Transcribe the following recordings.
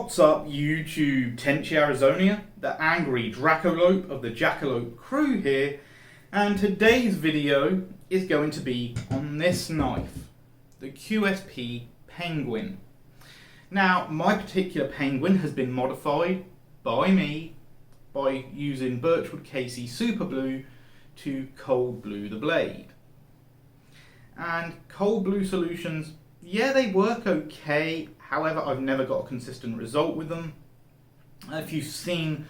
What's up YouTube, Tenchi Arizonia, the angry Dracolope of the Jackalope crew here, and today's video is going to be on this knife, the QSP Penguin. Now, my particular penguin has been modified by me by using Birchwood Casey Super Blue to cold blue the blade. And cold blue solutions, yeah, they work okay. However, I've never got a consistent result with them. If you've seen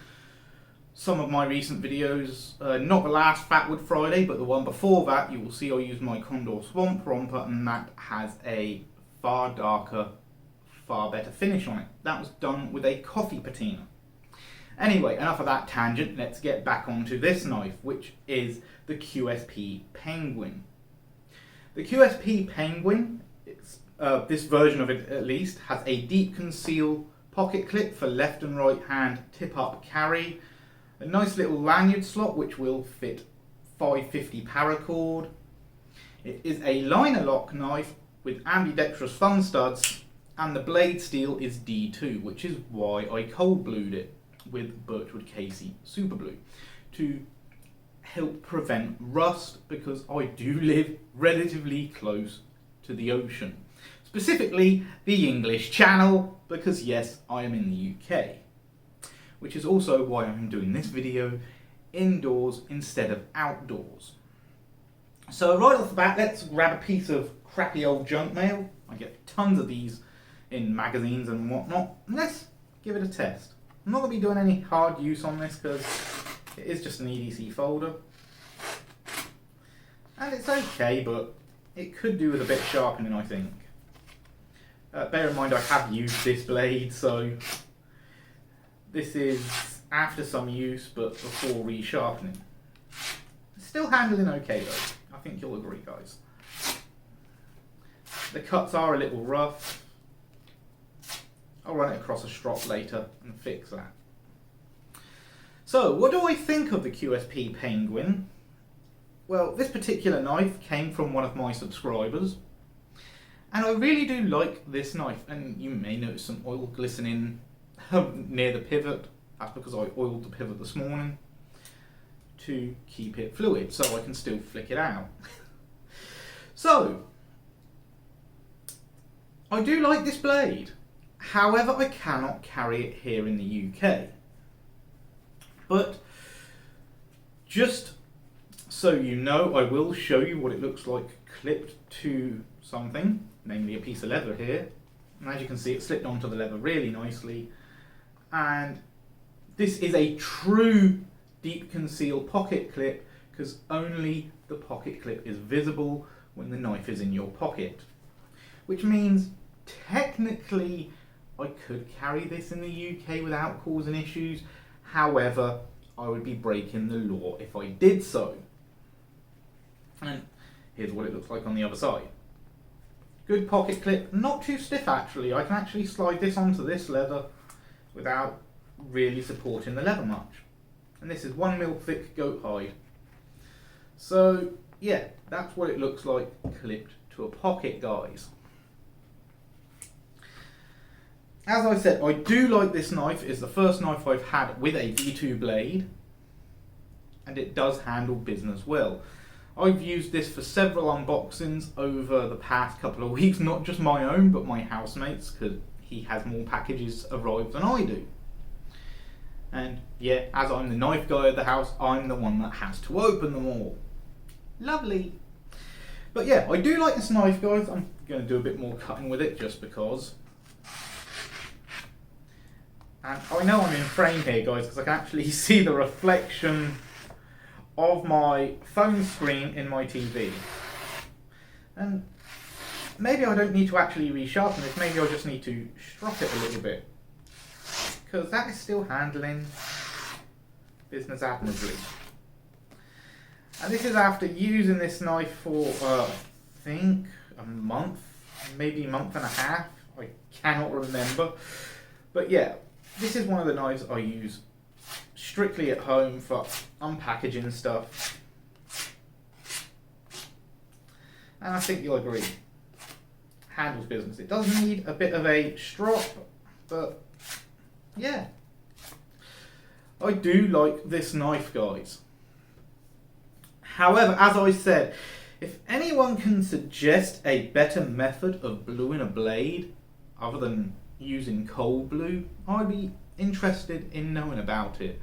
some of my recent videos, not the last Fatwood Friday, but the one before that, you will see I use my Condor Swamp Romper, and that has a far darker, far better finish on it. That was done with a coffee patina. Anyway, enough of that tangent, let's get back onto this knife, which is the QSP Penguin. The QSP Penguin, this version of it at least, has a deep conceal pocket clip for left and right hand tip up carry, a nice little lanyard slot which will fit 550 paracord. It is a liner lock knife with ambidextrous thumb studs, and the blade steel is D2, which is why I cold blued it with Birchwood Casey Super Blue, to help prevent rust, because I do live relatively close to the ocean. Specifically the English Channel, because yes, I am in the UK. Which is also why I'm doing this video indoors instead of outdoors. So right off the bat, let's grab a piece of crappy old junk mail. I get tons of these in magazines and whatnot. And let's give it a test. I'm not going to be doing any hard use on this because it is just an EDC folder. And it's okay, but it could do with a bit sharpening, I think. Bear in mind I have used this blade, so this is after some use but before resharpening. Still handling okay though, I think you'll agree guys. The cuts are a little rough. I'll run it across a strop later and fix that. So, what do I think of the QSP Penguin? Well, this particular knife came from one of my subscribers. And I really do like this knife, and you may notice some oil glistening near the pivot. That's because I oiled the pivot this morning to keep it fluid so I can still flick it out. So, I do like this blade. However, I cannot carry it here in the UK. But just so you know, I will show you what it looks like clipped to something, namely a piece of leather here. And as you can see, it slipped onto the leather really nicely. And this is a true deep conceal pocket clip, because only the pocket clip is visible when the knife is in your pocket. Which means technically I could carry this in the UK without causing issues. However, I would be breaking the law if I did so. And here's what it looks like on the other side. Good pocket clip, not too stiff actually. I can actually slide this onto this leather without really supporting the leather much. And this is 1mm thick goat hide. So yeah, that's what it looks like clipped to a pocket, guys. As I said, I do like this knife. It's the first knife I've had with a V2 blade, and it does handle business well. I've used this for several unboxings over the past couple of weeks, not just my own, but my housemate's, because he has more packages arrive than I do. And yeah, as I'm the knife guy of the house, I'm the one that has to open them all. Lovely. But yeah, I do like this knife, guys. I'm going to do a bit more cutting with it just because. And I know I'm in frame here, guys, because I can actually see the reflection of my phone screen in my TV. And maybe I don't need to actually resharpen this, maybe I just need to strop it a little bit, because that is still handling business admirably. And this is after using this knife for I think a month, maybe a month and a half, I cannot remember. But yeah, this is one of the knives I use strictly at home for unpackaging stuff. And I think you'll agree. Handles business. It does need a bit of a strop, but yeah, I do like this knife, guys. However, as I said, if anyone can suggest a better method of bluing a blade other than using cold blue, I'd be interested in knowing about it.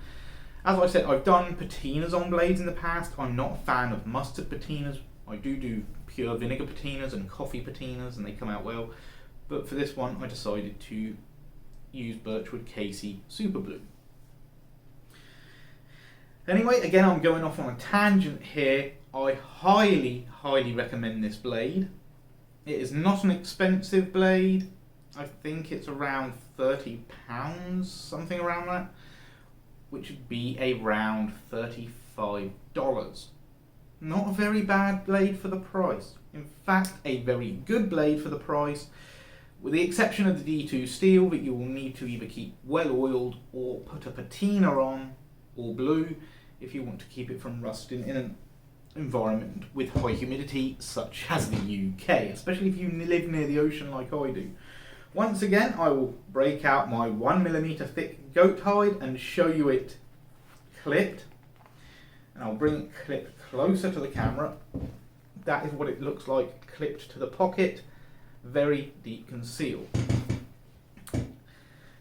As I said, I've done patinas on blades in the past. I'm not a fan of mustard patinas. I do pure vinegar patinas and coffee patinas, and they come out well. But for this one, I decided to use Birchwood Casey Super Blue. Anyway, again, I'm going off on a tangent here. I highly recommend this blade. It is not an expensive blade. I think it's around £30, something around that, which would be around $35. Not a very bad blade for the price. In fact, a very good blade for the price, with the exception of the D2 steel that you will need to either keep well oiled or put a patina on, or blue, if you want to keep it from rusting in an environment with high humidity such as the UK, especially if you live near the ocean like I do. Once again, I will break out my 1mm thick goat hide and show you it clipped, and I'll bring it clipped closer to the camera. That is what it looks like clipped to the pocket, very deep conceal.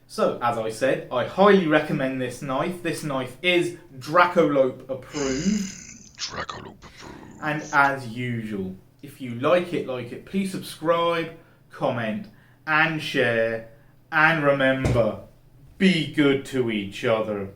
So, as I said, I highly recommend this knife. This knife is Dracolope approved. Dracolope approved. And as usual, if you like it, please subscribe, comment, and share. And remember, be good to each other.